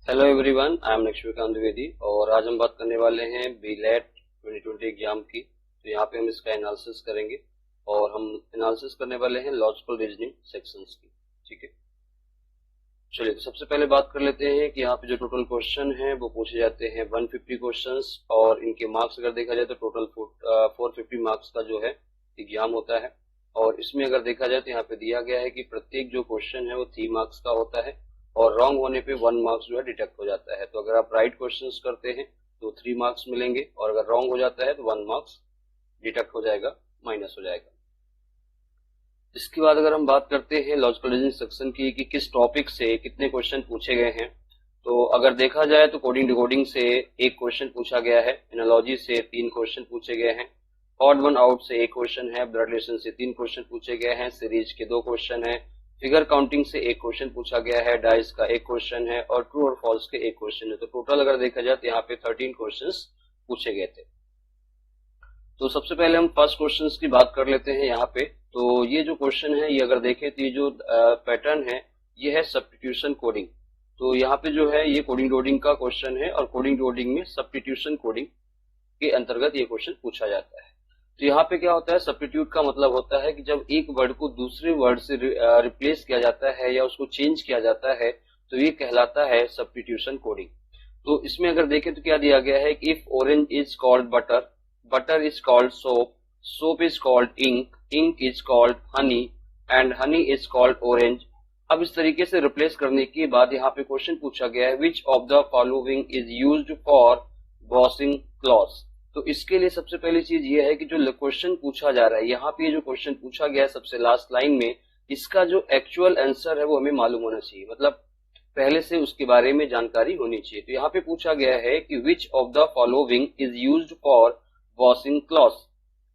Hello everyone, I am Laxmikant Dwivedi और आज हम बात करने वाले हैं बीलेट 2020 एग्जाम की। तो यहाँ पे हम इसका एनालिसिस करेंगे और हम एनालिसिस करने वाले हैं लॉजिकल रीजनिंग सेक्शंस की। ठीक है, चलिए तो सबसे पहले बात कर लेते हैं कि यहाँ पे जो टोटल क्वेश्चन है वो पूछे जाते हैं 150 क्वेश्चंस और इनके मार्क्स अगर देखा जाए तो टोटल 450 मार्क्स का जो है एग्जाम होता है। और इसमें अगर देखा जाए तो यहाँ पे दिया गया है कि प्रत्येक जो क्वेश्चन है वो 3 मार्क्स का होता है और रॉन्ग होने पे 1 मार्क्स जो है डिडक्ट हो जाता है। तो अगर आप राइट क्वेश्चंस करते हैं तो 3 मार्क्स मिलेंगे और अगर रॉन्ग हो जाता है तो 1 मार्क्स डिडक्ट हो जाएगा, माइनस हो जाएगा। इसके बाद अगर हम बात करते हैं लॉजिकल रीजनिंग सेक्शन की कि किस टॉपिक से कितने क्वेश्चन पूछे गए हैं, तो अगर देखा जाए तो कोडिंग डिकोडिंग से 1 क्वेश्चन पूछा गया है, एनालॉजी से 3 क्वेश्चन पूछे गए हैं, ऑड वन आउट से 1 क्वेश्चन है, ब्लड रिलेशन से 3 क्वेश्चन पूछे गए हैं, सीरीज के 2 क्वेश्चन है, फिगर काउंटिंग से 1 क्वेश्चन पूछा गया है, डाइस का 1 क्वेश्चन है और ट्रू और फॉल्स के 1 क्वेश्चन है। तो टोटल अगर देखा जाए तो यहाँ पे 13 क्वेश्चंस पूछे गए थे। तो सबसे पहले हम फर्स्ट क्वेश्चन की बात कर लेते हैं यहाँ पे। तो ये जो क्वेश्चन है ये अगर देखें तो ये जो पैटर्न है ये है सब्स्टिट्यूशन कोडिंग। तो यहाँ पे जो है ये कोडिंग डोडिंग का क्वेश्चन है और कोडिंग डोडिंग में सब्स्टिट्यूशन कोडिंग के अंतर्गत ये क्वेश्चन पूछा जाता है। तो यहाँ पे क्या होता है, सब्स्टिट्यूट का मतलब होता है कि जब एक वर्ड को दूसरे वर्ड से रिप्लेस किया जाता है या उसको चेंज किया जाता है तो ये कहलाता है सब्स्टिट्यूशन कोडिंग। तो इसमें अगर देखें तो क्या दिया गया है कि if orange is called butter, butter is called soap, soap is called ink, ink is called honey and honey is called orange. अब इस तरीके से रिप्लेस करने के बाद यहाँ पे क्वेश्चन पूछा गया है which of the following is used for washing clothes. तो इसके लिए सबसे पहली चीज ये है कि जो क्वेश्चन पूछा जा रहा है यहाँ पे जो क्वेश्चन पूछा गया है सबसे लास्ट लाइन में, इसका जो एक्चुअल आंसर है वो हमें मालूम होना चाहिए, मतलब पहले से उसके बारे में जानकारी होनी चाहिए। तो यहाँ पे पूछा गया है कि which of the following is used for washing cloth.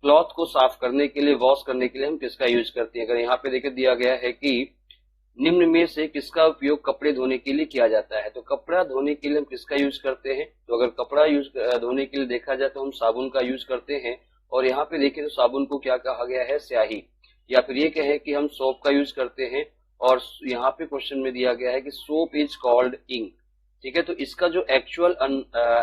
Cloth को साफ करने के लिए, वॉश करने के लिए हम किसका यूज करते हैं। अगर यहाँ पे देखिए दिया गया है कि निम्न में से किसका उपयोग कपड़े धोने के लिए किया जाता है, तो कपड़ा धोने के लिए हम किसका यूज करते हैं। तो अगर कपड़ा यूज धोने के लिए देखा जाए तो हम साबुन का यूज करते हैं और यहाँ पे देखें तो साबुन को क्या कहा गया है, स्याही, या फिर ये कहे कि हम सोप का यूज करते हैं और यहाँ पे क्वेश्चन में दिया गया है कि सोप इज कॉल्ड इंक। ठीक है, तो इसका जो एक्चुअल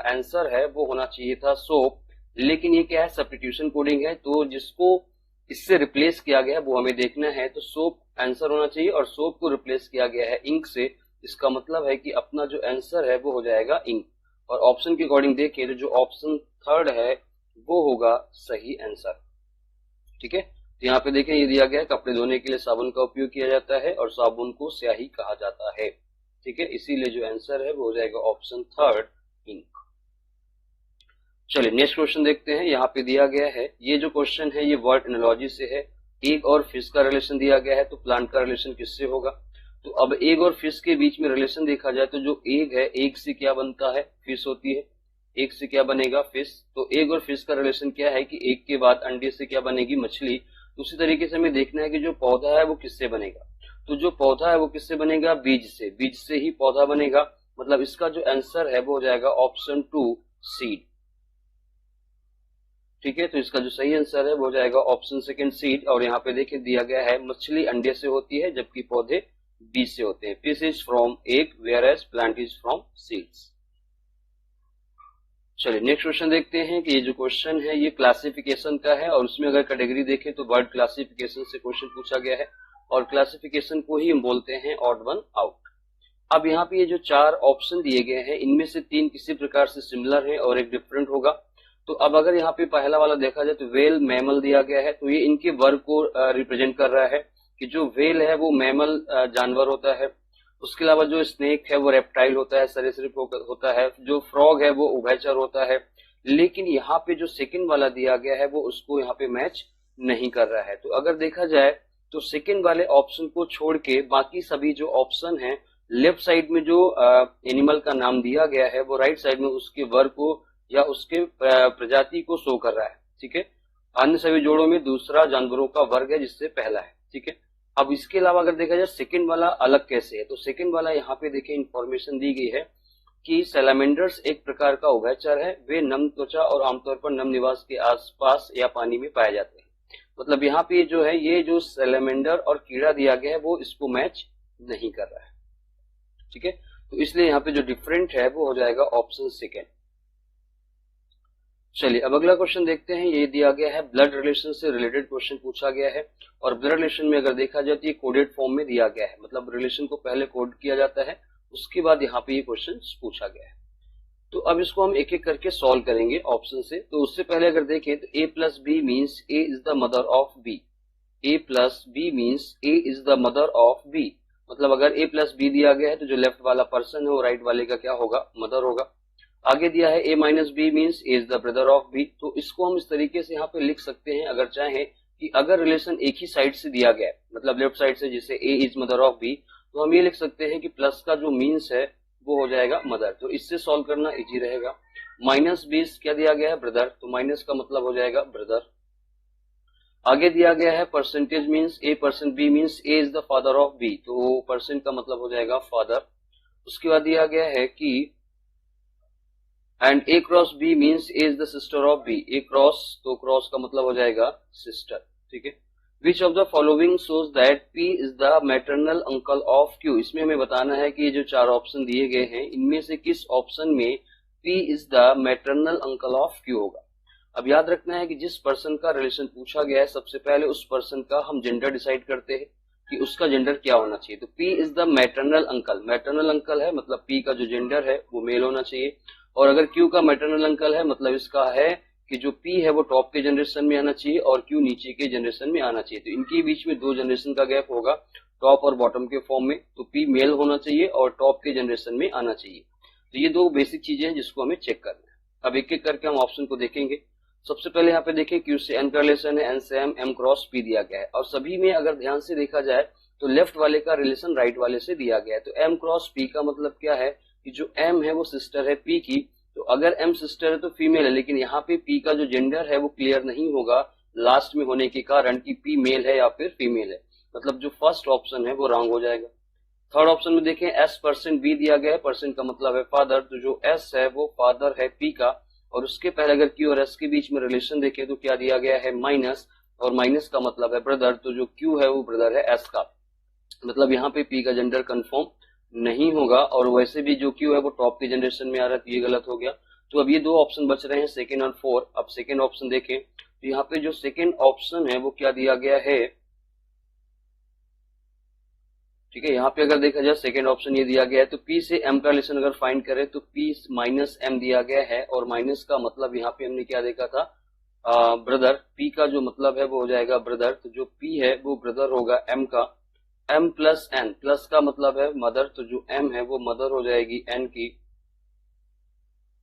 आंसर है वो होना चाहिए था सोप, लेकिन ये क्या है, सब्स्टिट्यूशन कोडिंग है तो जिसको इससे रिप्लेस किया गया है वो हमें देखना है। तो सोप आंसर होना चाहिए और सोप को रिप्लेस किया गया है इंक से, इसका मतलब है कि अपना जो आंसर है वो हो जाएगा इंक। और ऑप्शन के अकॉर्डिंग देखें तो जो ऑप्शन थर्ड है वो होगा सही आंसर। ठीक है, तो यहाँ पे देखें ये दिया गया है कपड़े धोने के लिए साबुन का उपयोग किया जाता है और साबुन को स्याही कहा जाता है। ठीक है, इसीलिए जो आंसर है वो हो जाएगा ऑप्शन थर्ड, इंक। चलिए नेक्स्ट क्वेश्चन देखते हैं। यहाँ पे दिया गया है, ये जो क्वेश्चन है ये वर्ड एनालॉजी से है। एग और फिश का रिलेशन दिया गया है, तो प्लांट का रिलेशन किससे होगा। तो अब एग और फिश के बीच में रिलेशन देखा जाए तो जो एग है, एग से क्या बनता है, फिश होती है, एग से क्या बनेगा, फिश। तो एग और फिश का रिलेशन क्या है कि एग के बाद अंडे से क्या बनेगी, मछली। उसी तरीके से हमें देखना है कि जो पौधा है वो किससे बनेगा। तो जो पौधा है वो किससे बनेगा, बीज से, बीज से ही पौधा बनेगा। मतलब इसका जो आंसर है वो हो जाएगा ऑप्शन 2, सीड। ठीक है, तो इसका जो सही आंसर है वो हो जाएगा ऑप्शन सेकंड, सीड। और यहाँ पे देखिए दिया गया है मछली अंडे से होती है जबकि पौधे बीज से होते हैं। Fish is from egg whereas plant is from seeds. चलिए नेक्स्ट क्वेश्चन देखते हैं कि ये जो क्वेश्चन है ये क्लासिफिकेशन का है और उसमें अगर कैटेगरी देखें तो वर्ड क्लासिफिकेशन से क्वेश्चन पूछा गया है और क्लासिफिकेशन को ही हम बोलते हैं ऑड वन आउट। अब यहाँ पे ये जो 4 ऑप्शन दिए गए हैं इनमें से 3 किसी प्रकार से सिमिलर है और एक डिफरेंट होगा। तो अब अगर यहाँ पे पहला वाला देखा जाए तो वेल मैमल दिया गया है, तो ये इनके वर्ग को रिप्रेजेंट कर रहा है कि जो वेल है वो मैमल जानवर होता है, उसके अलावा जो स्नेक है वो रेप्टाइल होता है, सरीसृप होता है, जो फ्रॉग है वो उभयचर होता है। लेकिन यहाँ पे जो सेकंड वाला दिया गया है वो उसको यहाँ पे मैच नहीं कर रहा है। तो अगर देखा जाए तो सेकंड वाले ऑप्शन को छोड़ के बाकी सभी जो ऑप्शन है, लेफ्ट साइड में जो एनिमल का नाम दिया गया है वो राइट साइड में उसके वर्ग को या उसके प्रजाति को शो कर रहा है। ठीक है, अन्य सभी जोड़ों में दूसरा जानवरों का वर्ग है जिससे पहला है। ठीक है, अब इसके अलावा अगर देखा जाए सेकंड वाला अलग कैसे है, तो सेकंड वाला यहाँ पे देखिए इंफॉर्मेशन दी गई है कि सैलामेंडर्स एक प्रकार का उभयचर है, वे नम त्वचा और आमतौर पर नम निवास के आसपास या पानी में पाए जाते हैं। मतलब यहाँ पे जो है ये जो सैलामेंडर और कीड़ा दिया गया है वो इसको मैच नहीं कर रहा है। ठीक है, तो इसलिए यहाँ पे जो डिफरेंट है वो हो जाएगा ऑप्शन सेकेंड। चलिए अब अगला क्वेश्चन देखते हैं। ये दिया गया है ब्लड रिलेशन से रिलेटेड क्वेश्चन पूछा गया है, और ब्लड रिलेशन में अगर देखा जाए तो ये कोडेड फॉर्म में दिया गया है, मतलब रिलेशन को पहले कोड किया जाता है, उसके बाद यहाँ पे ये क्वेश्चन पूछा गया है। तो अब इसको हम एक एक करके सॉल्व करेंगे ऑप्शन से। तो उससे पहले अगर देखें तो a plus B means a is the mother of b, a plus B means a is the mother of b, मतलब अगर a प्लस बी दिया गया है तो जो लेफ्ट वाला पर्सन है वो राइट वाले का क्या होगा, मदर होगा। आगे दिया है a minus B means a is the brother of b, तो इसको हम इस तरीके से यहाँ पे लिख सकते हैं अगर चाहें कि अगर रिलेशन एक ही साइड से दिया गया है, मतलब लेफ्ट साइड से, जैसे a is mother of b, तो हम ये लिख सकते हैं कि प्लस का जो मीन्स है वो हो जाएगा मदर, तो इससे सॉल्व करना इजी रहेगा। माइनस बीस क्या दिया गया है, ब्रदर, तो माइनस का मतलब हो जाएगा ब्रदर। आगे दिया गया है percentage means a percent b means a is the father of b, तो परसेंट का मतलब हो जाएगा फादर। उसके बाद दिया गया है कि and a cross b means a is the sister of b, a cross, तो क्रॉस का मतलब हो जाएगा सिस्टर, ठीक है। Which of the following shows that p is the maternal uncle of q, इसमें हमें बताना है कि ये जो चार ऑप्शन दिए गए हैं इनमें से किस ऑप्शन में p is the maternal uncle of q होगा। अब याद रखना है कि जिस पर्सन का रिलेशन पूछा गया है सबसे पहले उस पर्सन का हम जेंडर डिसाइड करते हैं कि उसका जेंडर क्या होना चाहिए। तो p is the maternal uncle, maternal uncle है मतलब p का जो जेंडर है वो मेल होना चाहिए, और अगर q का मैटरनल अंकल है मतलब इसका है कि जो p है वो टॉप के जनरेशन में आना चाहिए और q नीचे के जनरेशन में आना चाहिए। तो इनके बीच में दो जनरेशन का गैप होगा टॉप और बॉटम के फॉर्म में, तो p मेल होना चाहिए और टॉप के जनरेशन में आना चाहिए। तो ये दो बेसिक चीजें हैं जिसको हमें चेक करना है। अब एक एक करके हम ऑप्शन को देखेंगे। सबसे पहले यहाँ पे देखें q से n का रिलेशन है, n से m क्रॉस p दिया गया है, और सभी में अगर ध्यान से देखा जाए तो लेफ्ट वाले का रिलेशन राइट वाले से दिया गया है। तो m क्रॉस p का मतलब क्या है कि जो m है वो सिस्टर है p की, तो अगर m सिस्टर है तो फीमेल है, लेकिन यहाँ पे p का जो जेंडर है वो क्लियर नहीं होगा लास्ट में होने के कारण कि p मेल है या फिर फीमेल है, मतलब जो फर्स्ट ऑप्शन है वो रॉन्ग हो जाएगा। थर्ड ऑप्शन में देखें s परसेंट b दिया गया है, परसेंट का मतलब है फादर, तो जो s है वो फादर है p का, और उसके पहले अगर q और s के बीच में रिलेशन देखें तो क्या दिया गया है, माइनस, और माइनस का मतलब है ब्रदर, तो जो q है वो ब्रदर है s का, मतलब यहाँ पे p का जेंडर कंफर्म नहीं होगा, और वैसे भी जो q है वो टॉप के जनरेशन में आ रहा है, तो ये गलत हो गया। तो अब ये दो ऑप्शन बच रहे हैं सेकेंड और फोर्थ। अब सेकेंड ऑप्शन देखें तो यहाँ पे जो सेकेंड ऑप्शन है वो क्या दिया गया है, ठीक है। यहाँ पे अगर देखा जाए सेकेंड ऑप्शन ये दिया गया है, तो p से m का रिलेशन अगर फाइंड करें तो p माइनस m दिया गया है, और माइनस का मतलब यहाँ पे हमने क्या देखा था, ब्रदर, p का जो मतलब है वो हो जाएगा ब्रदर, तो जो p है वो ब्रदर होगा m का। m प्लस n, प्लस का मतलब है मदर, तो जो m है वो मदर हो जाएगी n की,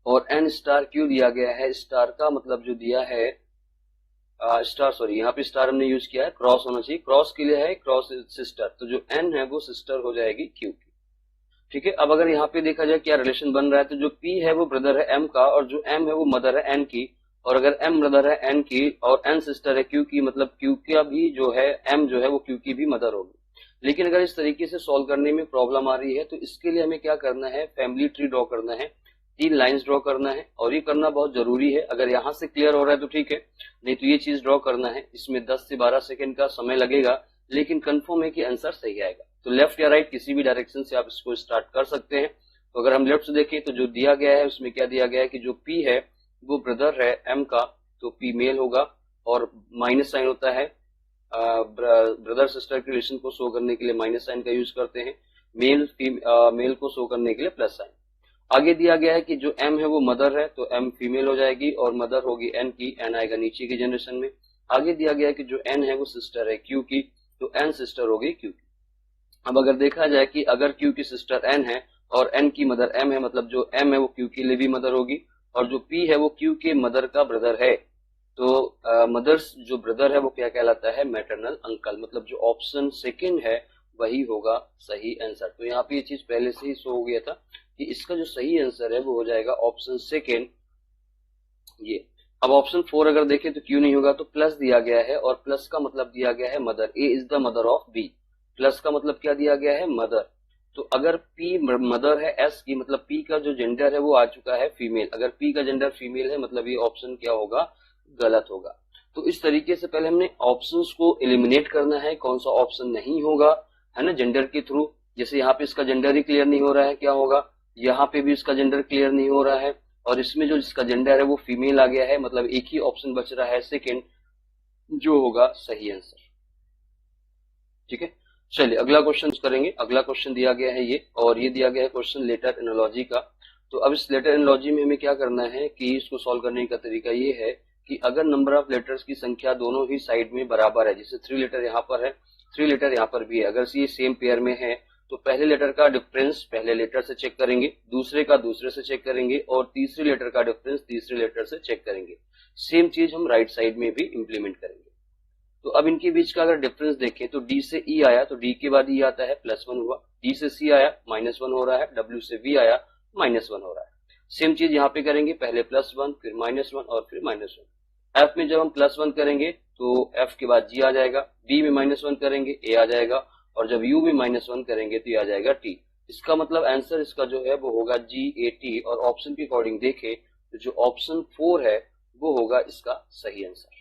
और n स्टार क्यों दिया गया है, स्टार का मतलब जो दिया है स्टार, सॉरी यहाँ पे स्टार हमने यूज किया है, क्रॉस होना चाहिए, क्रॉस के लिए है क्रॉस सिस्टर, तो जो n है वो सिस्टर हो जाएगी q की, ठीक है। अब अगर यहाँ पे देखा जाए क्या रिलेशन बन रहा है, तो जो p है वो ब्रदर है m का, और जो m है वो मदर है n की, और अगर m ब्रदर है n की और n सिस्टर है q की, मतलब q का भी जो है m जो है वो q की भी मदर होगी। लेकिन अगर इस तरीके से सॉल्व करने में प्रॉब्लम आ रही है तो इसके लिए हमें क्या करना है, फैमिली ट्री ड्रॉ करना है, 3 लाइंस ड्रॉ करना है, और ये करना बहुत जरूरी है। अगर यहाँ से क्लियर हो रहा है तो ठीक है, नहीं तो ये चीज ड्रॉ करना है, इसमें 10 से 12 सेकंड का समय लगेगा, लेकिन कंफर्म है कि आंसर सही आएगा। तो लेफ्ट या राइट किसी भी डायरेक्शन से आप इसको स्टार्ट कर सकते हैं। तो अगर हम लेफ्ट से देखें तो जो दिया गया है उसमें क्या दिया गया है कि जो p है वो ब्रदर है m का, तो p मेल होगा, और माइनस साइन होता है ब्रदर सिस्टर के रिलेशन को शो करने के लिए माइनस साइन का यूज करते हैं, मेल को शो करने के लिए प्लस साइन। आगे दिया गया है कि जो m है वो मदर है, तो m फीमेल हो जाएगी और मदर होगी n की, n आएगा नीचे की जनरेशन में। आगे दिया गया है कि जो n है वो सिस्टर है q की, तो n सिस्टर होगी q की। अब अगर देखा जाए कि अगर q की सिस्टर n है और n की मदर m है, मतलब जो m है वो q के लिए भी मदर होगी, और जो p है वो q के मदर का ब्रदर है, तो मदर्स जो ब्रदर है वो क्या कहलाता है, मैटरनल अंकल, मतलब जो ऑप्शन सेकेंड है वही होगा सही आंसर। तो यहाँ पे ये चीज पहले से ही शो हो गया था कि इसका जो सही आंसर है वो हो जाएगा ऑप्शन सेकेंड ये। अब ऑप्शन 4 अगर देखें तो क्यों नहीं होगा, तो प्लस दिया गया है, और प्लस का मतलब दिया गया है mother, A is the mother of B, plus का मतलब क्या दिया गया है, मदर। तो अगर p मदर है s की, मतलब p का जो जेंडर है वो आ चुका है फीमेल, अगर p का जेंडर फीमेल है मतलब ये ऑप्शन क्या होगा, गलत होगा। तो इस तरीके से पहले हमने ऑप्शंस को एलिमिनेट करना है, कौन सा ऑप्शन नहीं होगा, है ना, जेंडर के थ्रू, जैसे यहाँ पे इसका जेंडर ही क्लियर नहीं हो रहा है, क्या होगा, यहाँ पे भी इसका जेंडर क्लियर नहीं हो रहा है, और इसमें जो जिसका जेंडर है वो फीमेल आ गया है, मतलब एक ही ऑप्शन बच रहा है सेकेंड, जो होगा सही आंसर। ठीक है, चलिए अगला क्वेश्चन करेंगे। अगला क्वेश्चन दिया गया है ये, और ये दिया गया है क्वेश्चन लेटर एनालॉजी का। तो अब इस लेटर एनालॉजी में हमें क्या करना है कि इसको सॉल्व करने का तरीका ये है कि अगर नंबर ऑफ लेटर्स की संख्या दोनों ही साइड में बराबर है, जैसे 3 लेटर यहाँ पर है, 3 लेटर यहाँ पर भी है, अगर ये सेम पेयर में है तो पहले लेटर का डिफरेंस पहले लेटर से चेक करेंगे, दूसरे का दूसरे से चेक करेंगे, और तीसरे लेटर का डिफरेंस तीसरे लेटर से चेक करेंगे। सेम चीज हम राइट साइड में भी इंप्लीमेंट करेंगे। तो अब इनके बीच का अगर डिफरेंस देखें तो डी से ई आया तो डी के बाद ई आता है, +1 हुआ, डी से सी आया -1 हो रहा है, डब्ल्यू से वी आया -1 हो रहा है। सेम चीज यहाँ पे करेंगे, पहले +1 फिर -1 और फिर -1। एफ में जब हम +1 करेंगे तो एफ के बाद जी आ जाएगा, बी में -1 करेंगे ए आ जाएगा, और जब यू में -1 करेंगे तो ये आ जाएगा टी। इसका मतलब आंसर इसका जो है वो होगा जी ए टी, और ऑप्शन के अकॉर्डिंग देखें तो जो ऑप्शन 4 है वो होगा इसका सही आंसर।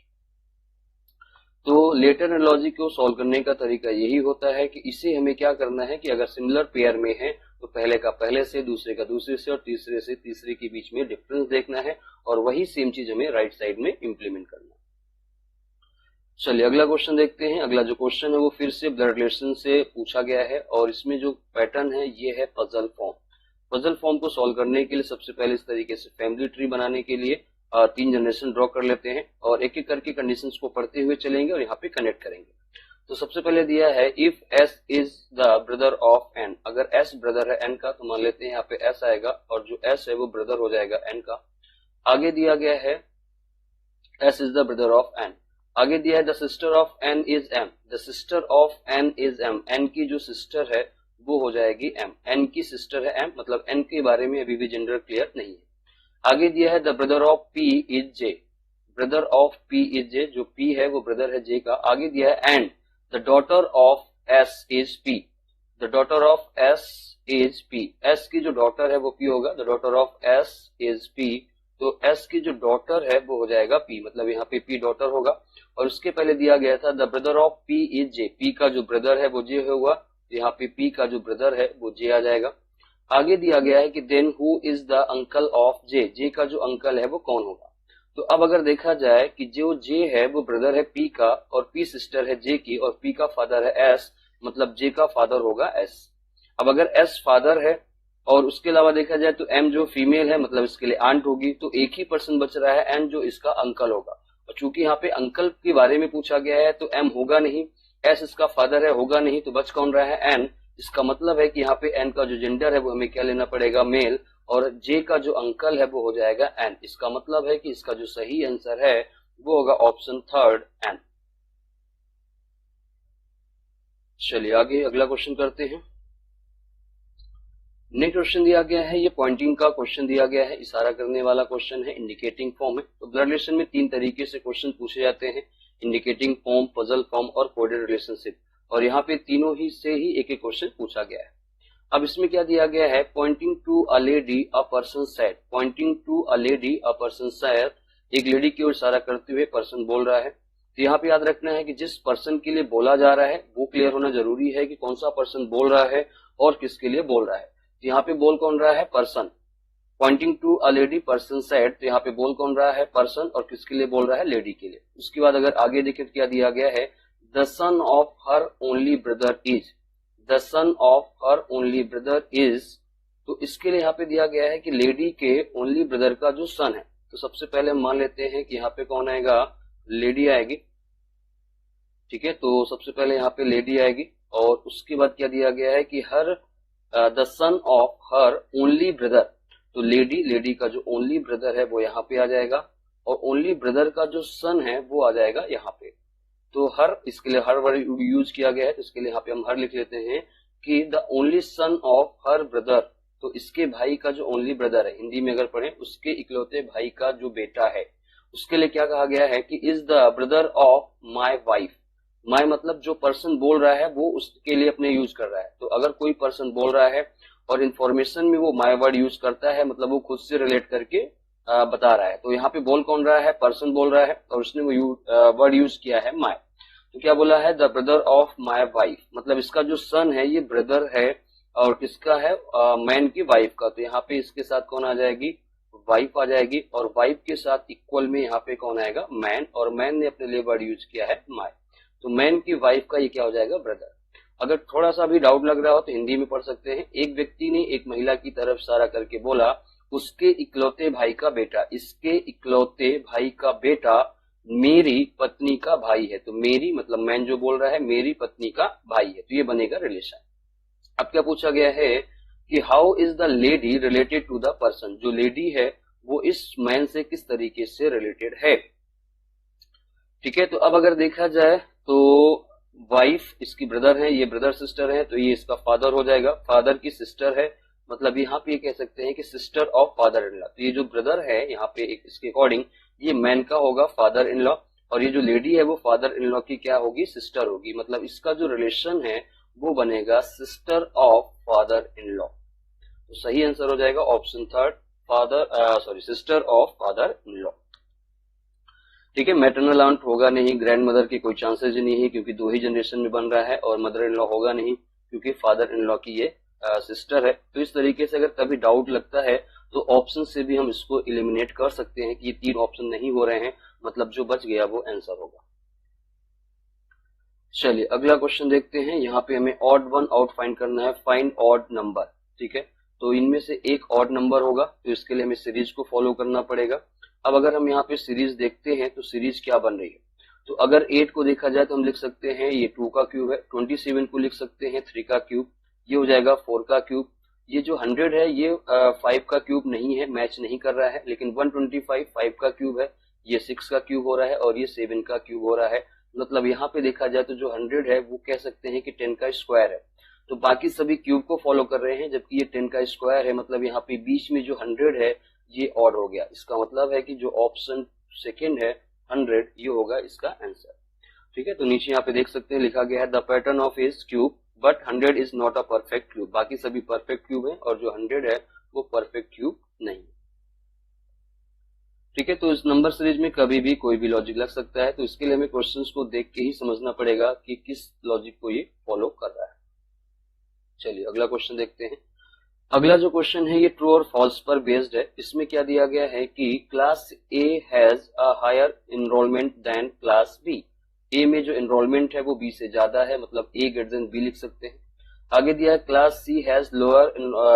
तो लेटर एनालॉजी को सॉल्व करने का तरीका यही होता है कि इसे हमें क्या करना है कि अगर सिमिलर पेयर में है तो पहले का पहले से, दूसरे का दूसरे से, और तीसरे से तीसरे के बीच में डिफरेंस देखना है, और वही सेम चीज हमें राइट साइड में इंप्लीमेंट करना है। चलिए अगला क्वेश्चन देखते हैं। अगला जो क्वेश्चन है वो फिर से ब्लड रिलेशन से पूछा गया है, और इसमें जो पैटर्न है ये है पजल फॉर्म। पजल फॉर्म को सॉल्व करने के लिए सबसे पहले इस तरीके से फैमिली ट्री बनाने के लिए 3 जनरेशन ड्रॉ कर लेते हैं, और एक एक करके कंडीशंस को पढ़ते हुए चलेंगे और यहाँ पे कनेक्ट करेंगे। तो सबसे पहले दिया है if S is the brother of N, अगर एस ब्रदर है एन का तो मान लेते हैं यहाँ पे एस आएगा, और जो एस है वो ब्रदर हो जाएगा एन का। आगे दिया गया है S is the brother of N. आगे दिया है the sister of N is M, the sister of N is M, N की जो सिस्टर है वो हो जाएगी एम, एन की सिस्टर है एम, मतलब एन के बारे में अभी भी जेंडर क्लियर नहीं है। आगे दिया है the brother of P is J, brother of P is J, जो पी है वो ब्रदर है जे का। आगे दिया है and the daughter of S is P, the daughter of S is P, S की जो डॉटर है वो पी होगा, the daughter of S is P, तो एस की जो डॉटर है वो हो जाएगा पी, मतलब यहाँ पे पी डॉटर होगा। और उसके पहले दिया गया था the brother of P is J, P का जो ब्रदर है वो जे होगा, यहाँ पे पी का जो ब्रदर है वो जे आ जाएगा। आगे दिया गया है कि then who is the uncle of J, J का जो अंकल है वो कौन होगा। तो अब अगर देखा जाए कि जो जे है वो ब्रदर है पी का, और पी सिस्टर है जे की, और पी का फादर है एस, मतलब जे का फादर होगा एस। अब अगर एस फादर है और उसके अलावा देखा जाए तो एम जो फीमेल है, मतलब इसके लिए आंट होगी, तो एक ही पर्सन बच रहा है एन जो इसका अंकल होगा। और चूंकि यहाँ पे अंकल के बारे में पूछा गया है तो एम होगा नहीं, एस इसका फादर है होगा नहीं, तो बच कौन रहा है एन। इसका मतलब है कि यहाँ पे एन का जो जेंडर है वो हमें क्या लेना पड़ेगा, मेल, और जे का जो अंकल है वो हो जाएगा एन। इसका मतलब है कि इसका जो सही आंसर है वो होगा ऑप्शन 3 एन। चलिए आगे अगला क्वेश्चन करते हैं। नेक्स्ट क्वेश्चन दिया गया है, ये पॉइंटिंग का क्वेश्चन दिया गया है, इशारा करने वाला क्वेश्चन है, इंडिकेटिंग फॉर्म है। तो ब्लड रिलेशन में 3 तरीके से क्वेश्चन पूछे जाते हैं, इंडिकेटिंग फॉर्म, पजल फॉर्म और कोडेड रिलेशनशिप, और यहाँ पे तीनों ही से ही एक एक क्वेश्चन पूछा गया है। अब इसमें क्या दिया गया है, pointing to a lady a person said, pointing to a lady a person said, एक लेडी की ओर इशारा करते हुए पर्सन बोल रहा है। तो यहाँ पे याद रखना है कि जिस पर्सन के लिए बोला जा रहा है वो क्लियर होना जरूरी है कि कौन सा पर्सन बोल रहा है और किसके लिए बोल रहा है। तो यहाँ पे बोल कौन रहा है, person, pointing to a lady person said, तो यहाँ पे बोल कौन रहा है, पर्सन, और किसके लिए बोल रहा है, लेडी के लिए। उसके बाद अगर आगे देखें क्या दिया गया है, the son of her only brother is, the son of her only brother is, तो इसके लिए यहाँ पे दिया गया है कि लेडी के ओनली ब्रदर का जो सन है। तो सबसे पहले हम मान लेते हैं कि यहाँ पे कौन आएगा, लेडी आएगी, ठीक है। तो सबसे पहले यहाँ पे लेडी आएगी, और उसके बाद क्या दिया गया है कि हर the son of her only brother, तो लेडी का जो ओनली ब्रदर है वो यहाँ पे आ जाएगा, और ओनली ब्रदर का जो सन है वो आ जाएगा यहाँ पे। तो हर, इसके लिए हर वर्ड यूज किया गया है, तो इसके लिए यहाँ पे हम हर लिख लेते हैं कि the only son of her brother, तो इसके भाई का जो ओनली ब्रदर है, हिंदी में अगर पढ़े उसके इकलौते भाई का जो बेटा है, उसके लिए क्या कहा गया है कि is the brother of my wife. My मतलब जो पर्सन बोल रहा है वो उसके लिए अपने यूज कर रहा है। तो अगर कोई पर्सन बोल रहा है और इन्फॉर्मेशन में वो माई वर्ड यूज करता है, मतलब वो खुद से रिलेट करके बता रहा है, तो यहाँ पे बोल कौन रहा है, पर्सन बोल रहा है, और उसने वो वर्ड यूज किया है माई। तो क्या बोला है, the brother of my wife, मतलब इसका जो सन है ये ब्रदर है और किसका है, मैन की वाइफ का। तो यहाँ पे इसके साथ कौन आ जाएगी, वाइफ आ जाएगी, और वाइफ के साथ इक्वल में यहाँ पे कौन आएगा, मैन, और मैन ने अपने लिए वर्ड यूज किया है माय। तो मैन की वाइफ का ये क्या हो जाएगा, ब्रदर। अगर थोड़ा सा भी डाउट लग रहा हो तो हिंदी में पढ़ सकते हैं। एक व्यक्ति ने एक महिला की तरफ इशारा करके बोला, उसके इकलौते भाई का बेटा, इसके इकलौते भाई का बेटा मेरी पत्नी का भाई है। तो मेरी मतलब मैन जो बोल रहा है मेरी पत्नी का भाई है, तो ये बनेगा रिलेशन। अब क्या पूछा गया है कि how is the lady related to the person, जो लेडी है वो इस मैन से किस तरीके से रिलेटेड है। ठीक है, तो अब अगर देखा जाए तो वाइफ इसकी ब्रदर है, ये ब्रदर सिस्टर है, तो ये इसका फादर हो जाएगा। फादर की सिस्टर है, मतलब यहाँ पे ये कह सकते हैं कि sister of father in law. तो ये जो ब्रदर है यहाँ पे इसके अकॉर्डिंग ये मैन का होगा फादर इन लॉ, और ये जो लेडी है वो फादर इन लॉ की क्या होगी, सिस्टर होगी। मतलब इसका जो रिलेशन है वो बनेगा sister of father in law. तो सही आंसर हो जाएगा option third, sister of father in law. ठीक है, मैटरनल आंट होगा नहीं, ग्रैंड मदर की कोई चांसेस ही नहीं है क्योंकि दो ही जनरेशन में बन रहा है, और मदर इन लॉ होगा नहीं क्योंकि फादर इन लॉ की ये सिस्टर है। तो इस तरीके से अगर कभी डाउट लगता है तो ऑप्शन से भी हम इसको एलिमिनेट कर सकते हैं कि ये तीन ऑप्शन नहीं हो रहे हैं, मतलब जो बच गया वो आंसर होगा। चलिए अगला क्वेश्चन देखते हैं। यहाँ पे हमें ऑड वन आउट फाइंड करना है, फाइंड ऑड नंबर। ठीक है, तो इनमें से एक ऑड नंबर होगा, तो इसके लिए हमें सीरीज को फॉलो करना पड़ेगा। अब अगर हम यहाँ पे सीरीज देखते हैं तो सीरीज क्या बन रही है, तो अगर 8 को देखा जाए तो हम लिख सकते हैं ये 2 का क्यूब है, 27 को लिख सकते हैं 3 का क्यूब, ये हो जाएगा 4 का क्यूब। ये जो 100 है ये 5 का क्यूब नहीं है, मैच नहीं कर रहा है, लेकिन 125 5 का क्यूब है, ये 6 का क्यूब हो रहा है, और ये 7 का क्यूब हो रहा है। मतलब यहाँ पे देखा जाए तो जो 100 है वो कह सकते हैं कि 10 का स्क्वायर है। तो बाकी सभी क्यूब को फॉलो कर रहे हैं, जबकि ये 10 का स्क्वायर है। मतलब यहाँ पे बीच में जो 100 है ये ऑड हो गया। इसका मतलब है कि जो ऑप्शन सेकेंड है 100 ये होगा इसका आंसर। ठीक है, तो नीचे यहाँ पे देख सकते हैं लिखा गया है the pattern of is cube but 100 is not a perfect cube. बाकी सभी परफेक्ट क्यूब है और जो 100 है वो परफेक्ट क्यूब नहीं। ठीक है, तो इस नंबर सीरीज में कभी भी कोई भी लॉजिक लग सकता है, तो इसके लिए हमें क्वेश्चंस को देख के ही समझना पड़ेगा कि किस लॉजिक को ये फॉलो कर रहा है। चलिए अगला क्वेश्चन देखते हैं। अगला जो क्वेश्चन है ये ट्रू और फॉल्स पर बेस्ड है। इसमें क्या दिया गया है कि class A has a higher enrolment than class B. A में जो एनरोलमेंट है वो बी से ज्यादा है, मतलब ए ग्रेटर देन बी लिख सकते हैं। आगे दिया है class C has lower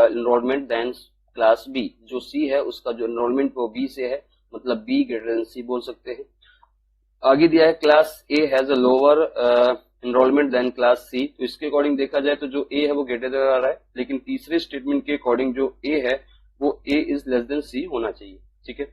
enrolment than class B. जो सी है उसका जो एनरोलमेंट वो बी से है, मतलब बी ग्रेटर देन सी बोल सकते हैं। आगे दिया है class A has a lower enrolment than class C. तो इसके अकॉर्डिंग देखा जाए तो जो ए है वो ग्रेटर देन आ रहा है, लेकिन तीसरे स्टेटमेंट के अकॉर्डिंग जो ए है वो ए इज लेस देन सी होना चाहिए। ठीक है,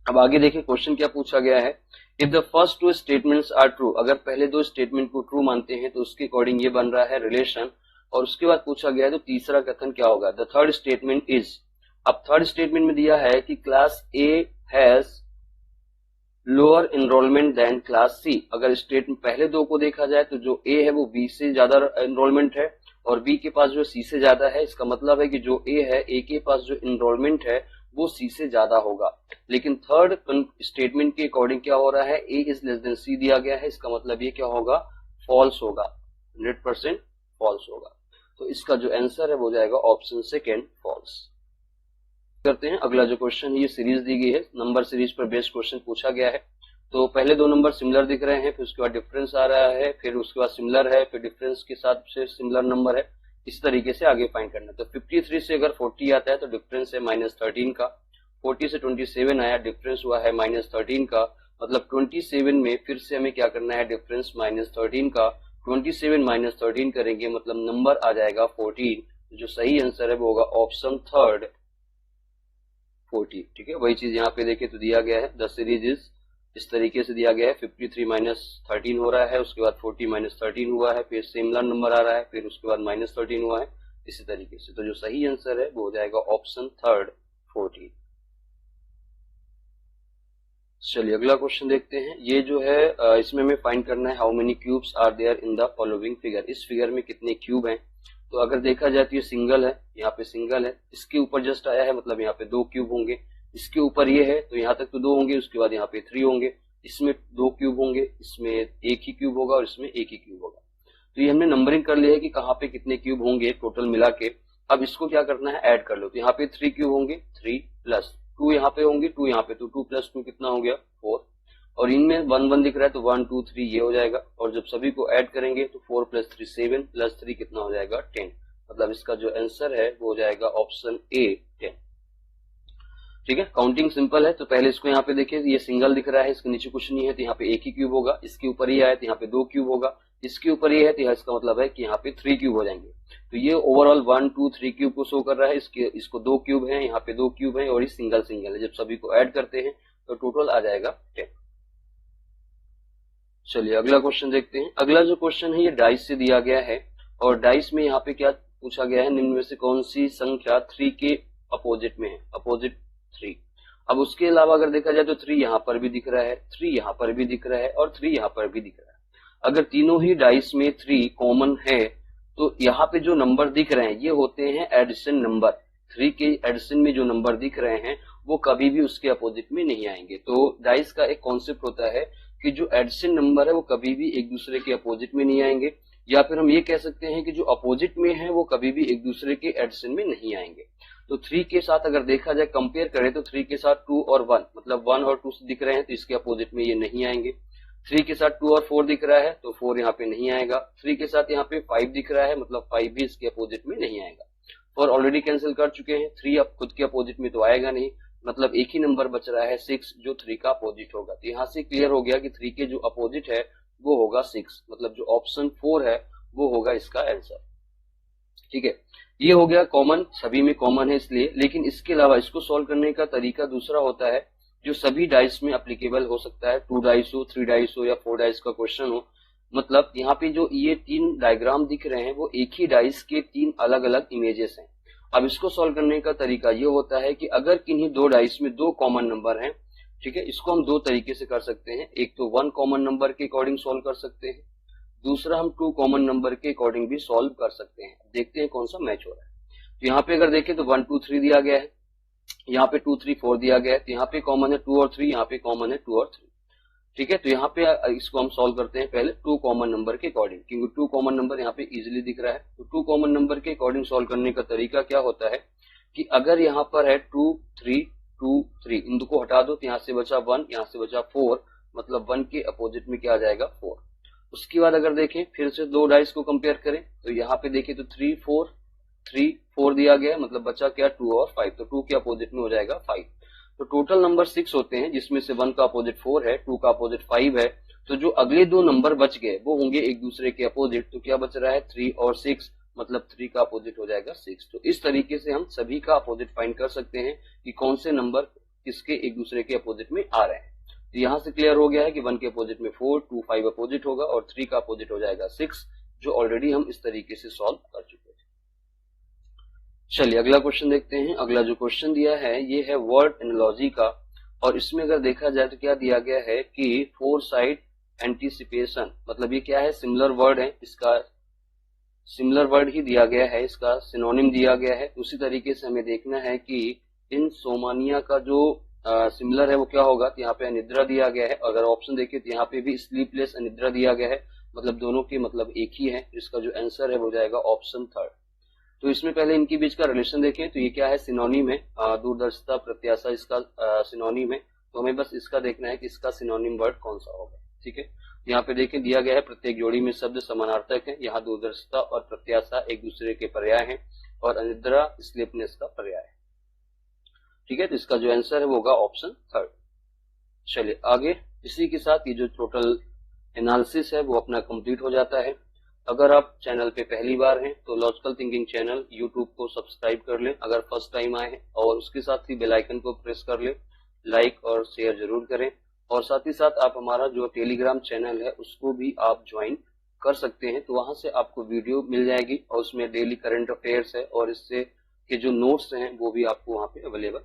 अब आगे देखिए क्वेश्चन क्या पूछा गया है। If the first two statements are true, अगर पहले दो स्टेटमेंट को ट्रू मानते हैं तो उसके अकॉर्डिंग ये बन रहा है रिलेशन। और उसके बाद पूछा गया है तो तीसरा कथन क्या होगा, द थर्ड स्टेटमेंट इज। अब थर्ड स्टेटमेंट में दिया है कि class A has lower enrolment than class C. अगर स्टेटमेंट पहले दो को देखा जाए तो जो ए है वो बी से ज्यादा एनरोलमेंट है और बी के पास जो सी से ज्यादा है। इसका मतलब है कि जो ए है ए के पास जो एनरोलमेंट है वो सी से ज्यादा होगा। लेकिन थर्ड स्टेटमेंट के अकॉर्डिंग क्या हो रहा है, ए इज लेस देन सी दिया गया है। इसका मतलब ये क्या होगा, फॉल्स होगा, 100% फॉल्स होगा। तो इसका जो आंसर है वो जाएगा ऑप्शन सेकेंड, फॉल्स। करते हैं अगला जो क्वेश्चन, ये सीरीज दी गई है, नंबर सीरीज पर बेस्ड क्वेश्चन पूछा गया है। तो पहले दो नंबर सिमिलर दिख रहे हैं, फिर उसके बाद डिफरेंस आ रहा है, फिर उसके बाद सिमिलर है, फिर डिफरेंस के साथ से सिमिलर नंबर है। इस तरीके से आगे फाइंड करना है। तो 53 से अगर 40 आता है तो डिफरेंस है -13 का। 40 से 27 आया, डिफरेंस हुआ है -13 का। मतलब 27 में फिर से हमें क्या करना है, डिफरेंस -13 का। 27 -13 करेंगे मतलब नंबर आ जाएगा 14। जो सही आंसर है वो होगा ऑप्शन थर्ड, 40। ठीक है, वही चीज यहाँ पे देखें तो दिया गया है द सीरीज इस तरीके से दिया गया है। 53 -13 हो रहा है, उसके बाद 40 -13 हुआ है, फिर सिमिलर नंबर आ रहा है, फिर उसके बाद -13 हुआ है, इसी तरीके से। तो जो सही आंसर है वो हो जाएगा ऑप्शन थर्ड, 40। चलिए अगला क्वेश्चन देखते हैं। ये जो है इसमें हमें फाइंड करना है how many cubes are there in the following figure. इस फिगर में कितने क्यूब हैं। तो अगर देखा जाए तो ये सिंगल है, यहाँ पे सिंगल है, इसके ऊपर जस्ट आया है, मतलब यहाँ पे 2 क्यूब होंगे। इसके ऊपर ये है तो यहाँ तक तो 2 होंगे, उसके बाद यहाँ पे 3 होंगे, इसमें 2 क्यूब होंगे, इसमें 1 ही क्यूब होगा और इसमें 1 ही क्यूब होगा। तो ये हमने नंबरिंग कर लिया है कि कहाँ पे कितने क्यूब होंगे टोटल मिला के। अब इसको क्या करना है, ऐड कर लो। तो यहाँ पे 3 क्यूब होंगे, 3 प्लस 2 यहाँ पे होंगे, 2 यहाँ पे, तो 2 प्लस 2 कितना हो गया 4। और इनमें 1 1 दिख रहा है तो 1 2 3 ये हो जाएगा। और जब सभी को ऐड करेंगे तो 4 प्लस 3 7 प्लस 3 कितना हो जाएगा 10। मतलब इसका जो आंसर है वो हो जाएगा ऑप्शन ए 10। ठीक है, काउंटिंग सिंपल है। तो पहले इसको यहाँ पे देखिए, ये सिंगल दिख रहा है, इसके नीचे कुछ नहीं है तो यहाँ पे एक ही क्यूब होगा। इसके ऊपर ये आया तो यहाँ पे 2 क्यूब होगा। इसके ऊपर ये है तो इसका मतलब है कि यहाँ पे 3 क्यूब हो जाएंगे। तो ये ओवरऑल 1 2 3 क्यूब को शो कर रहा है। इसको 2 क्यूब है, यहाँ पे 2 क्यूब है और ये सिंगल सिंगल है। जब सभी को ऐड करते हैं तो टोटल आ जाएगा 10। चलिए अगला क्वेश्चन देखते हैं। अगला जो क्वेश्चन है ये डाइस से दिया गया है और डाइस में यहाँ पे क्या पूछा गया है, निम्न में से कौन सी संख्या 3 के अपोजिट में है, अपोजिट 3। अब उसके अलावा अगर देखा जाए तो 3 यहाँ पर भी दिख रहा है, 3 यहाँ पर भी दिख रहा है और 3 यहाँ पर भी दिख रहा है। अगर तीनों ही डाइस में 3 कॉमन है तो यहाँ पे जो नंबर दिख रहे हैं ये होते हैं एडिशन नंबर। 3 के एडिशन में जो नंबर दिख रहे हैं वो कभी भी उसके अपोजिट में नहीं आएंगे। तो डाइस का एक कॉन्सेप्ट होता है कि जो एडिशन नंबर है वो कभी भी एक दूसरे के अपोजिट में नहीं आएंगे, या फिर हम ये कह सकते हैं कि जो अपोजिट में है वो कभी भी एक दूसरे के एडिशन में नहीं आएंगे। तो 3 के साथ अगर देखा जाए, कंपेयर करें तो 3 के साथ 2 और 1, मतलब 1 और 2 दिख रहे हैं तो इसके अपोजिट में ये नहीं आएंगे। 3 के साथ 2 और 4 दिख रहा है तो 4 यहाँ पे नहीं आएगा। 3 के साथ यहाँ पे 5 दिख रहा है, मतलब 5 भी इसके अपोजिट में नहीं आएगा। 4 ऑलरेडी कैंसिल कर चुके हैं, 3 अब खुद के अपोजिट में तो आएगा नहीं, मतलब एक ही नंबर बच रहा है 6 जो 3 का अपोजिट होगा। तो यहाँ से क्लियर हो गया कि 3 के जो अपोजिट है वो होगा 6, मतलब जो ऑप्शन 4 है वो होगा इसका आंसर। ठीक है, ये हो गया कॉमन, सभी में कॉमन है इसलिए। लेकिन इसके अलावा इसको सॉल्व करने का तरीका दूसरा होता है जो सभी डाइस में एप्लीकेबल हो सकता है। 2 डाइस हो, 3 डाइस हो या 4 डाइस का क्वेश्चन हो। मतलब यहाँ पे जो ये 3 डायग्राम दिख रहे हैं वो एक ही डाइस के 3 अलग अलग इमेजेस हैं। अब इसको सॉल्व करने का तरीका ये होता है कि अगर किन्हीं 2 डाइस में 2 कॉमन नंबर हैं, ठीक है, इसको हम 2 तरीके से कर सकते हैं। एक तो 1 कॉमन नंबर के अकॉर्डिंग सॉल्व कर सकते हैं, दूसरा हम 2 कॉमन नंबर के अकॉर्डिंग भी सॉल्व कर सकते हैं। देखते हैं कौन सा मैच हो रहा है। तो यहाँ पे अगर देखें तो 1 2 3 दिया गया है, यहाँ पे 2 3 4 दिया गया है, तो यहाँ पे कॉमन है 2 और 3, यहाँ पे कॉमन है 2 और 3। ठीक है, तो यहाँ पे इसको हम सॉल्व करते हैं पहले 2 कॉमन नंबर के अकॉर्डिंग, क्योंकि 2 कॉमन नंबर यहाँ पे इजीली दिख रहा है। तो 2 कॉमन नंबर के अकॉर्डिंग सॉल्व करने का तरीका क्या होता है कि अगर यहाँ पर है 2 3 2 3, इन दो को हटा दो तो यहाँ से बचा 1, यहाँ से बचा 4, मतलब 1 के अपोजिट में क्या आ जाएगा 4। उसके बाद अगर देखें फिर से 2 डाइस को कंपेयर करें तो यहाँ पे देखें तो 3 4 3 4 दिया गया है, मतलब बचा क्या 2 और 5, तो 2 के अपोजिट में हो जाएगा 5। तो टोटल नंबर 6 होते हैं जिसमें से 1 का अपोजिट 4 है, 2 का अपोजिट 5 है। तो जो अगले 2 नंबर बच गए वो होंगे एक दूसरे के अपोजिट। तो क्या बच रहा है 3 और 6, मतलब 3 का अपोजिट हो जाएगा 6। तो इस तरीके से हम सभी का अपोजिट फाइंड कर सकते हैं कि कौन से नंबर किसके एक दूसरे के अपोजिट में आ रहे हैं। तो यहाँ से क्लियर हो गया है कि 1 के अपोजिट में 4, 2 5 अपोजिट होगा और 3 का अपोजिट हो जाएगा 6, जो ऑलरेडी हम इस तरीके से सॉल्व कर चुके थे। चलिए अगला क्वेश्चन देखते हैं। अगला जो क्वेश्चन दिया है ये है वर्ड एनालॉजी का, और इसमें अगर देखा जाए तो क्या दिया गया है कि फोरसाइट एंटीसिपेशन, मतलब ये क्या है, सिमिलर वर्ड है, इसका सिमिलर वर्ड ही दिया गया है, इसका सिनोनिम दिया गया है। उसी तरीके से हमें देखना है कि इन सोमानिया का जो सिमिलर है वो क्या होगा। तो यहाँ पे अनिद्रा दिया गया है, अगर ऑप्शन देखिए तो यहाँ पे भी स्लीपलेस अनिद्रा दिया गया है, मतलब दोनों के मतलब एक ही है। इसका जो आंसर है वो जाएगा ऑप्शन 3। तो इसमें पहले इनके बीच का रिलेशन देखें तो ये क्या है, सिनोनिम है, दूरदर्शिता प्रत्याशा इसका सिनोनिम है। तो हमें बस इसका देखना है कि इसका सिनोनिम वर्ड कौन सा होगा। ठीक है, यहाँ पे देखें दिया गया है प्रत्येक जोड़ी में शब्द समानार्थक है। यहाँ दूरदर्शिता और प्रत्याशा एक दूसरे के पर्याय हैं और अनिद्रा स्लीपनेस का पर्याय है। ठीक है, तो इसका जो आंसर है वो होगा ऑप्शन 3। चलिए आगे, इसी के साथ ये जो टोटल एनालिसिस है वो अपना कंप्लीट हो जाता है। अगर आप चैनल पे पहली बार हैं तो लॉजिकल थिंकिंग चैनल यूट्यूब को सब्सक्राइब कर लें अगर फर्स्ट टाइम आए हैं, और उसके साथ ही बेल आइकन को प्रेस कर लें। लाइक और शेयर जरूर करें, और साथ ही साथ आप हमारा जो टेलीग्राम चैनल है उसको भी आप ज्वाइन कर सकते हैं। तो वहां से आपको वीडियो मिल जाएगी और उसमें डेली करंट अफेयर्स है और इससे के जो नोट्स हैं वो भी आपको वहां पे अवेलेबल